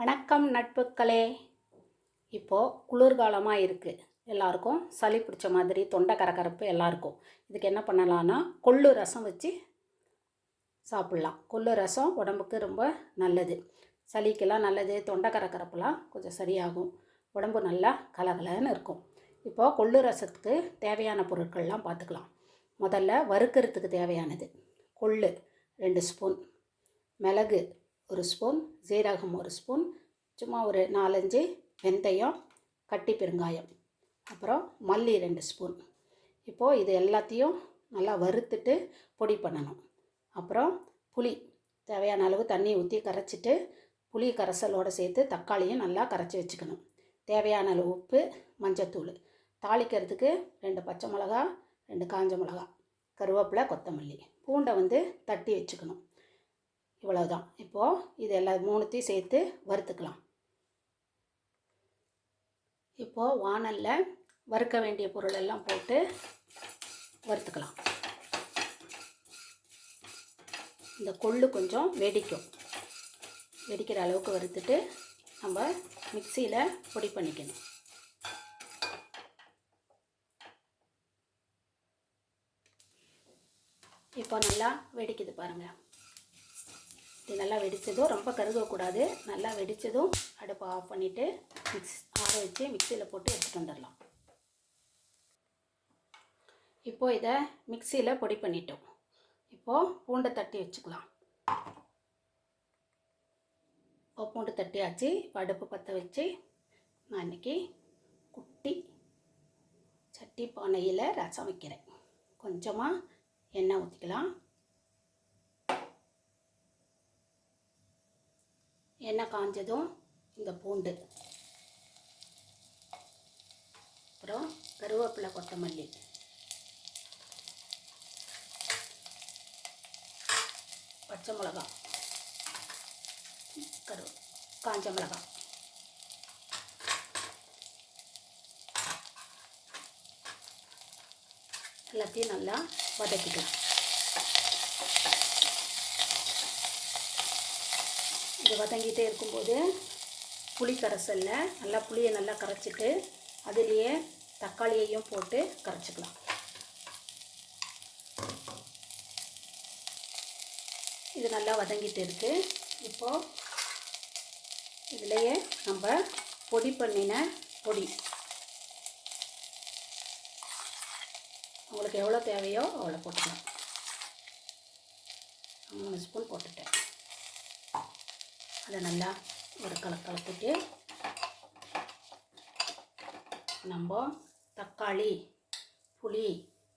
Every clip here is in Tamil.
வணக்கம் நட்புக்களே. இப்போது குளிர்காலமாக இருக்குது. எல்லாருக்கும் சளி பிடிச்ச மாதிரி தொண்டை கரகரப்பு எல்லாருக்கும். இதுக்கு என்ன பண்ணலான்னா கொள்ளு ரசம் வச்சு சாப்பிட்லாம். கொள்ளு ரசம் உடம்புக்கு ரொம்ப நல்லது. சளிக்கெல்லாம் நல்லது. தொண்டை கரகரப்புலாம் கொஞ்சம் சரியாகும். உடம்பு நல்லா கலகலன்னு இருக்கும். இப்போது கொள்ளு ரசத்துக்கு தேவையான பொருட்கள்லாம் பார்த்துக்கலாம். முதல்ல வறுக்கிறதுக்கு தேவையானது கொள்ளு 2 ஸ்பூன், மிளகு 1 ஸ்பூன், சீரகம் 1 ஸ்பூன், சும்மா ஒரு 4-5 வெந்தயம், கட்டி பெருங்காயம், அப்புறம் மல்லி 2 ஸ்பூன். இப்போது இது எல்லாத்தையும் நல்லா வறுத்துட்டு பொடி பண்ணணும். அப்புறம் புளி தேவையான அளவு தண்ணி ஊற்றி கரைச்சிட்டு புளி கரைசலோடு சேர்த்து தக்காளியும் நல்லா கரைச்சி வச்சுக்கணும். தேவையான அளவு உப்பு, மஞ்சத்தூள். தாளிக்கிறதுக்கு 2 பச்சை மிளகா, 2 காஞ்ச மிளகா, கருவேப்பிலை, கொத்தமல்லி, பூண்டை தட்டி வச்சுக்கணும். இவ்வளவுதான். இப்போது இது எல்லா 3த்தையும் சேர்த்து வறுத்துக்கலாம். இப்போது வாணலில் வறுக்க வேண்டிய பொருள் எல்லாம் போட்டு வறுத்துக்கலாம். இந்த கொள்ளு கொஞ்சம் வெடிக்கிற அளவுக்கு வறுத்துட்டு நம்ம மிக்சியில் பொடி பண்ணிக்கணும். இப்போ நல்லா வெடிக்குது பாருங்கள். இது நல்லா வெடித்ததும் ரொம்ப கருகக்கூடாது. நல்லா வெடித்ததும் அடுப்பை ஆஃப் பண்ணிவிட்டு ஆற வச்சு மிக்சியில் போட்டு எடுத்துகிட்டு வந்துடலாம். இப்போது இதை மிக்சியில் பொடி பண்ணிட்டோம். இப்போது பூண்டை தட்டி வச்சுக்கலாம். இப்போ பூண்டு தட்டியாச்சு. இப்போ அடுப்பு பற்ற வச்சு நான் இன்றைக்கி குட்டி சட்டி பானையில் ரசம் வைக்கிறேன். கொஞ்சமாக எண்ணெய் ஊற்றிக்கலாம். எண்ணெய் காஞ்சதும் இந்த பூண்டு, அப்புறம் கருவேப்பிலை, கொத்தமல்லி, பச்சை மிளகா, காஞ்ச மிளகா, எல்லாத்தையும் நல்லா வதக்கிக்கலாம். இது வதங்கிட்டே இருக்கும்போது புளி கரைசலில் நல்லா புளியை நல்லா கரைச்சிட்டு அதுலேயே தக்காளியையும் போட்டு கரைச்சிக்கலாம். இது நல்லா வதங்கிட்டு இருக்குது. இப்போது இதுலேயே நம்ம பொடி பண்ணின பொடி உங்களுக்கு எவ்வளோ தேவையோ அவ்வளோ போட்டுக்கலாம். 3 ஸ்பூன் போட்டுட்டேன். அதை நல்லா ஒரு கலக்கிட்டு நம்ம தக்காளி, புளி,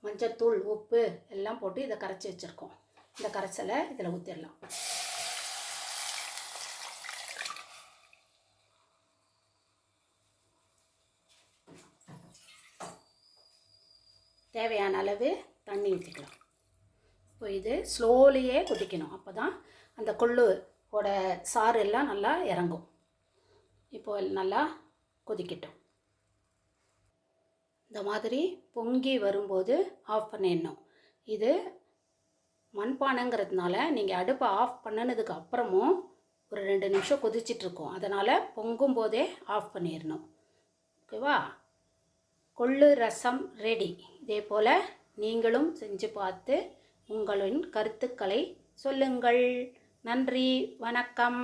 மஞ்சத்தூள், உப்பு எல்லாம் போட்டு இதை கரைச்சி வச்சுருக்கோம். இந்த கரைசலை இதில் ஊற்றிடலாம். தேவையான அளவு தண்ணி ஊற்றிக்கலாம். இப்போ இது ஸ்லோலியே கொதிக்கணும். அப்போ தான் அந்த கொள்ளுவோட சாறு எல்லாம் நல்லா இறங்கும். இப்போ நல்லா கொதிக்கட்டும். இந்த மாதிரி பொங்கி வரும்போது ஆஃப் பண்ணிடணும். இது மண்பானைங்கிறதுனால நீங்கள் அடுப்பை ஆஃப் பண்ணினதுக்கு அப்புறமும் ஒரு 2 நிமிஷம் கொதிச்சிட்ருக்கோம். அதனால் பொங்கும் போதே ஆஃப் பண்ணிடணும். ஓகேவா? கொள்ளு ரசம் ரெடி. இதே போல் நீங்களும் செஞ்சு பார்த்து உங்களின் கருத்துக்களை சொல்லுங்கள். நன்றி, வணக்கம்.